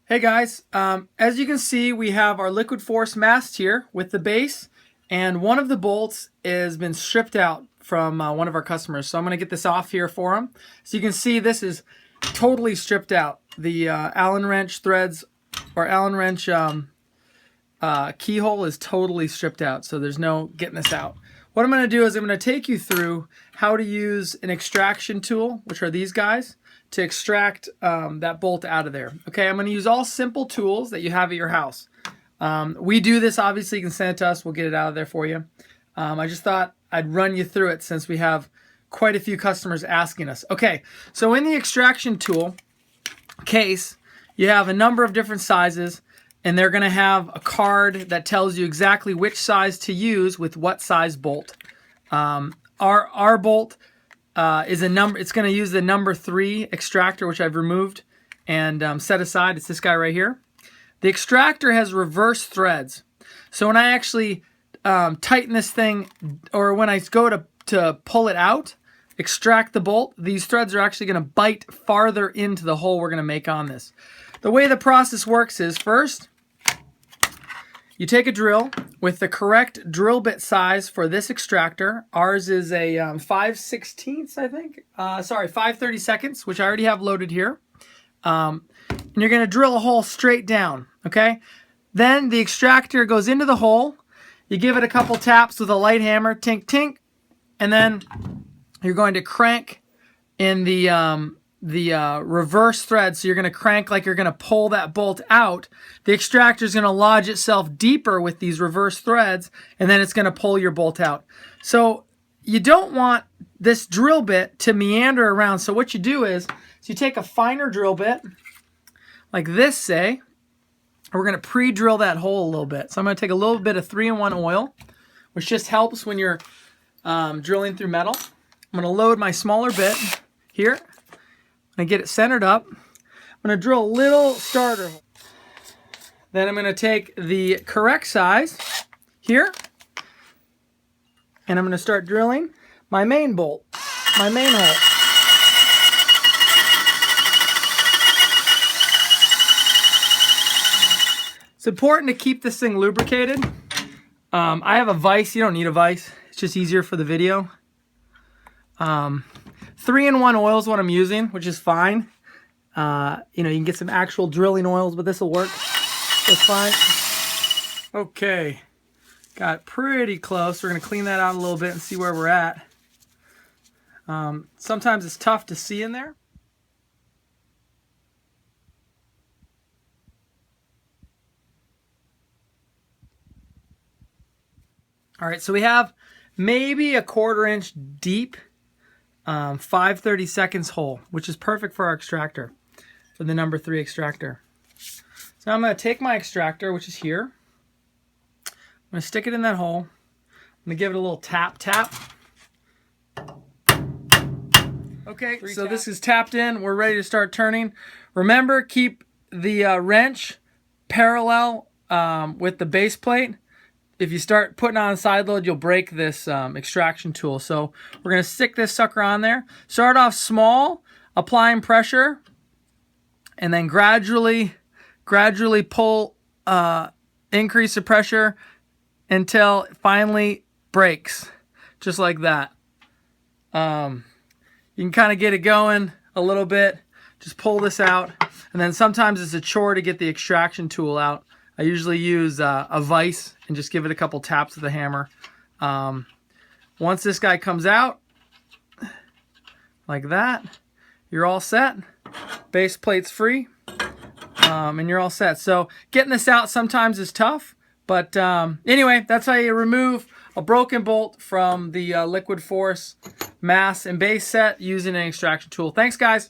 Hey guys, as you can see, we have our liquid force mast here with the base, and one of the bolts has been stripped out from one of our customers. So I'm going to get this off here for him. So you can see this is totally stripped out. The Allen wrench threads or Allen wrench keyhole is totally stripped out, so there's no getting this out. What I'm going to do is I'm going to take you through how to use an extraction tool, which are these guys, to extract that bolt out of there. Okay, I'm going to use all simple tools that you have at your house. We do this, obviously you can send it to us, we'll get it out of there for you. I just thought I'd run you through it since we have quite a few customers asking us. Okay, so in the extraction tool case, you have a number of different sizes, and they're going to have a card that tells you exactly which size to use with what size bolt. Our bolt is a number. It's going to use the number 3 extractor, which I've removed and set aside. It's this guy right here. The extractor has reverse threads, so when I actually tighten this thing, or when I go to pull it out, extract the bolt, these threads are actually going to bite farther into the hole we're going to make on this. The way the process works is, first, you take a drill with the correct drill bit size for this extractor. Ours is a 5/16, I think. 5/32, which I already have loaded here. And you're going to drill a hole straight down, okay? Then the extractor goes into the hole. You give it a couple taps with a light hammer, tink, tink, and then you're going to crank in the reverse thread. So you're going to crank like you're going to pull that bolt out. The extractor is going to lodge itself deeper with these reverse threads, and then it's going to pull your bolt out. So you don't want this drill bit to meander around. So what you do is you take a finer drill bit like this, say. We're going to pre-drill that hole a little bit. So I'm going to take a little bit of 3-in-1 oil, which just helps when you're drilling through metal. I'm going to load my smaller bit here. I'm going to get it centered up. I'm going to drill a little starter hole. Then I'm going to take the correct size here, and I'm going to start drilling my main bolt, my main hole. It's important to keep this thing lubricated. I have a vise. You don't need a vise. It's just easier for the video. 3-in-1 oil is what I'm using, which is fine. You can get some actual drilling oils, but this will work just fine. Okay, got pretty close. We're going to clean that out a little bit and see where we're at. Sometimes it's tough to see in there. All right, so we have maybe a 1/4 inch deep 5/32 hole, which is perfect for our extractor, for the number 3 extractor. So I'm going to take my extractor, which is here. I'm going to stick it in that hole. I'm going to give it a little tap. Okay, so this is tapped in. We're ready to start turning. Remember, keep the wrench parallel with the base plate. If you start putting on a side load, you'll break this extraction tool. So we're going to stick this sucker on there. Start off small, applying pressure, and then gradually pull, increase the pressure until it finally breaks, just like that. You can kind of get it going a little bit. Just pull this out, and then sometimes it's a chore to get the extraction tool out. I usually use a vise and just give it a couple taps with a hammer. Once this guy comes out, like that, you're all set. Base plate's free, and you're all set. So getting this out sometimes is tough, but anyway, that's how you remove a broken bolt from the liquid force mast and base set using an extraction tool. Thanks, guys.